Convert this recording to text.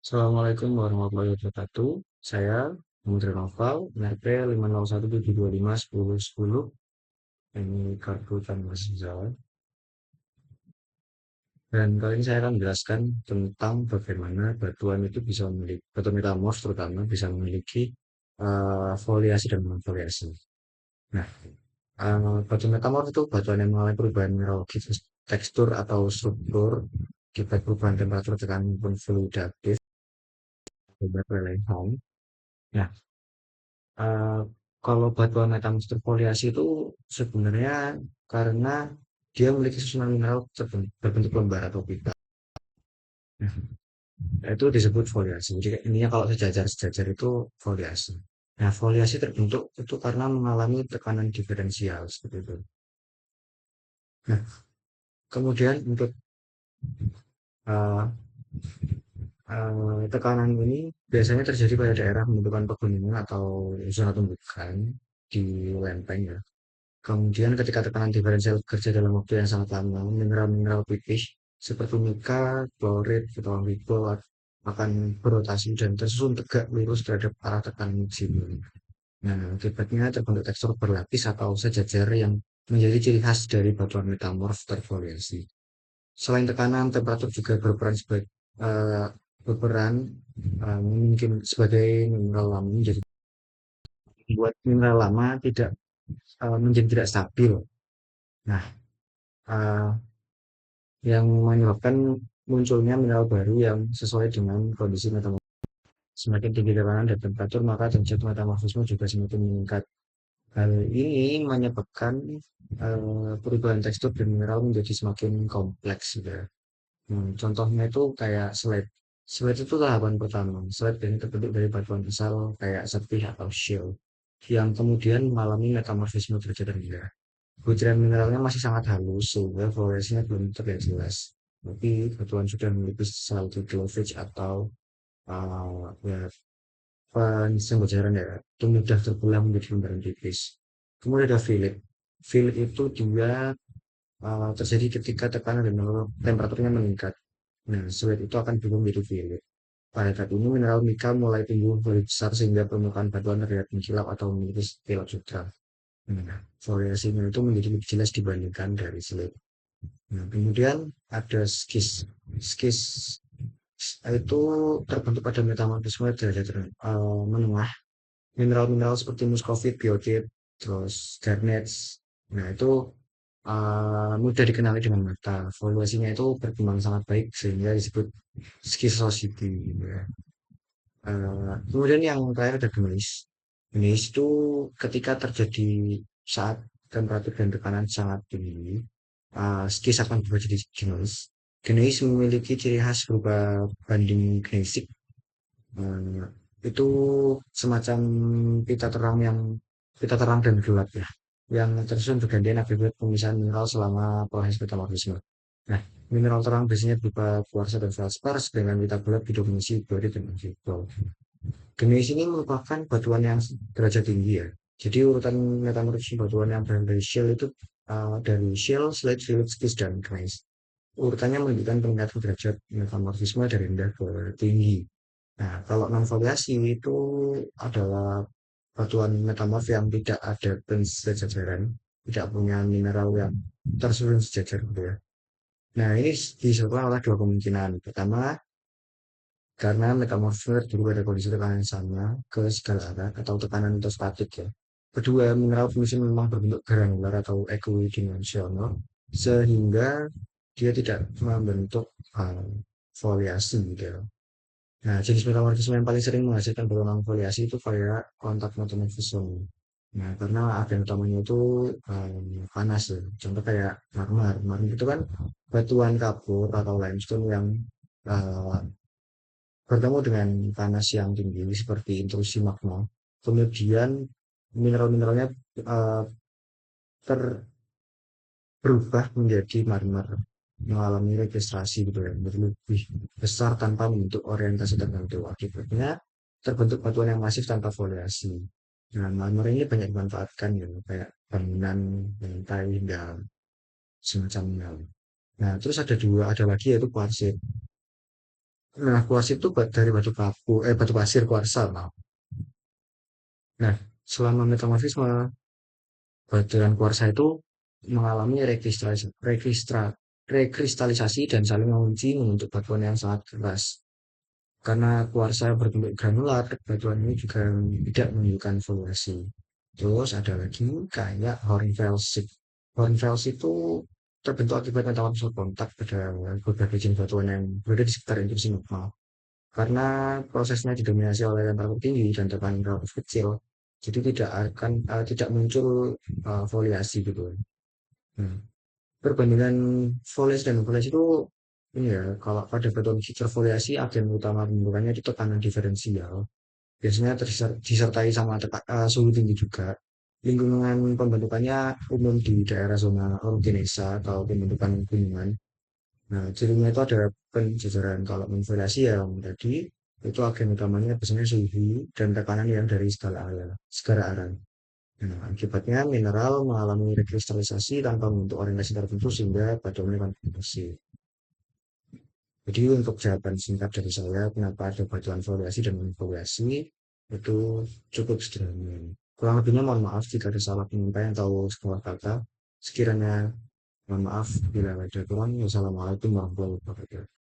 Assalamualaikum warahmatullahi wabarakatuh. Saya Menteri Noval, NRP 50172510010. Ini kartu tanda jalan. Dan kali ini saya akan menjelaskan tentang bagaimana batuan itu bisa memiliki, batu metamorf terutama bisa memiliki foliasi dan non-foliasi. Nah, batu metamorf itu batuan yang mengalami perubahan mineralogi, tekstur atau struktur akibat perubahan temperatur, tekanan maupun fluidatif, akibat lelehan. Nah, Eee, kalau batuan metamorf foliasi itu sebenarnya karena dia memiliki susunan mineral berbentuk lembar atau pita. Nah, itu disebut foliasi. Jadi intinya kalau sejajar-sejajar itu foliasi. Nah, foliasi terbentuk itu karena mengalami tekanan diferensial seperti itu. Nah, kemudian untuk eee tekanan ini biasanya terjadi pada daerah pembentukan pegunungan atau zona tumbukan di lempeng ya. Kemudian ketika tekanan diferensial bekerja dalam waktu yang sangat lama, mineral-mineral pipih seperti mika, klorit, atau ribol akan berotasi dan tersusun tegak lurus terhadap arah tekanan maksimum. Nah, akibatnya terbentuk tekstur berlapis atau sejajar yang menjadi ciri khas dari batuan metamorf terfoliasi. Selain tekanan, temperatur juga eh, berperan mungkin sebagai mineral lama menjadi membuat mineral lama tidak menjadi tidak stabil. Nah, eh, yang menyebabkan munculnya mineral baru yang sesuai dengan kondisi metamorfisme. Semakin tinggi tekanan dan temperatur, maka derajat metamorfisme juga semakin meningkat. Hal ini menyebabkan perubahan tekstur dan mineral menjadi semakin kompleks. Gitu ya. Contohnya itu kayak slate. Slate itu tahapan pertama. Slate ini terbentuk dari batuan asal kayak serpih atau shale yang kemudian mengalami metamorfisme derajat rendah. Butiran mineralnya masih sangat halus sehingga fluoresnya belum terlihat jelas. Tapi batuan sudah memiliki salty cleavage atau ya penyejaran ya, itu mudah terbelah menjadi lembaran tipis. Kemudian ada fillet. Fillet itu juga terjadi ketika tekanan dan temperaturnya meningkat. Nah, sulit itu akan berubah menjadi fillet. Pada saat ini mineral mika mulai tumbuh lebih besar sehingga permukaan batuan terlihat mengkilap atau memiliki kilat sutra. Nah, variasinya itu menjadi lebih jelas dibandingkan dari slate. Nah, kemudian ada skis. Skis itu terbentuk pada metamorfisme derajat menengah. Mineral-mineral seperti muskovit, biotit, terus garnet. Nah, itu mudah dikenali dengan mata. Valuasinya itu berkembang sangat baik sehingga disebut schistosity. Gitu ya. Kemudian yang terakhir ada gneiss. Gneiss itu ketika terjadi saat temperatur dan tekanan sangat tinggi, skis akan berubah jadi gneiss. Gneiss memiliki ciri khas berupa banding gneisik. Eh, itu semacam pita terang yang pita terang dan gelap ya, yang tersusun bergantian akibat pemisahan mineral selama proses metamorfisme. Nah, mineral terang biasanya berupa kuarsa dan feldspar, sedangkan pita gelap didominasi biorit dan argil. Gneiss ini merupakan batuan yang derajat tinggi ya. Jadi urutan metamorfisme batuan yang berasal dari shale itu dari shale, slate, fillet, schist, dan gneiss. Urutannya menunjukkan peningkatan derajat metamorfisme dari rendah ke tinggi. Nah, kalau non foliasi itu adalah batuan metamorf yang tidak ada pensejajaran, tidak punya mineral yang tersusun sejajar gitu ya. Nah, ini disebabkan oleh dua kemungkinan. Pertama, karena metamorfisme terdiri pada kondisi tekanan yang sama ke segala arah atau tekanan itu statik ya. Kedua, mineral fungsi memang berbentuk granular atau equidimensional sehingga dia tidak membentuk foliasi gitu ya. Nah, jenis metamorfisme yang paling sering menghasilkan berulang foliasi itu kayak kontak metamorfisme. Nah, karena agen utamanya itu panas ya. Contoh kayak marmer. Marmer itu kan batuan kapur atau limestone yang eh, bertemu dengan panas yang tinggi seperti intrusi magma. Kemudian mineral-mineralnya eh, berubah menjadi marmer, mengalami registrasi gitu ya, lebih besar tanpa membentuk orientasi tertentu. Akibatnya terbentuk batuan yang masif tanpa foliasi. Nah, marmer ini banyak dimanfaatkan ya, kayak bangunan, lantai, dan semacamnya. Nah, terus ada lagi yaitu kuarsit. Nah, kuas itu dari batu pasir kuarsa, maaf. Nah, selama metamorfisme, batuan kuarsa itu mengalami rekristalisasi dan saling mengunci membentuk batuan yang sangat keras. Karena kuarsa berbentuk granular, batuan ini juga tidak menunjukkan volusi. Terus ada lagi kayak hornfels. Hornfels itu terbentuk akibat metamorfisme kontak pada beberapa jenis batuan yang berada di sekitar intrusi magma. Karena prosesnya didominasi oleh temperatur tinggi dan tekanan relatif kecil, jadi tidak muncul foliasi gitu. Nah, perbandingan foliasi dan foliasi itu ini ya, kalau pada batuan feature foliasi agen utama pembentukannya itu tekanan diferensial. Biasanya disertai sama suhu tinggi juga. Lingkungan pembentukannya umum di daerah zona orogenesa atau pembentukan gunungan. Nah, cirinya itu ada penjejaran kalau menfilasi ya yang tadi itu agen utamanya biasanya suhu dan tekanan yang dari segala arah. Nah, akibatnya mineral mengalami rekristalisasi tanpa membentuk orientasi tertentu sehingga batuannya akan bersih. Jadi untuk jawaban singkat dari saya, kenapa ada batuan foliasi dan non foliasi itu cukup sederhana. Kurang lebihnya mohon maaf jika ada salah penyampaian atau sebuah kata. Sekiranya mohon maaf bila ada kurang. Wassalamualaikum warahmatullahi wabarakatuh.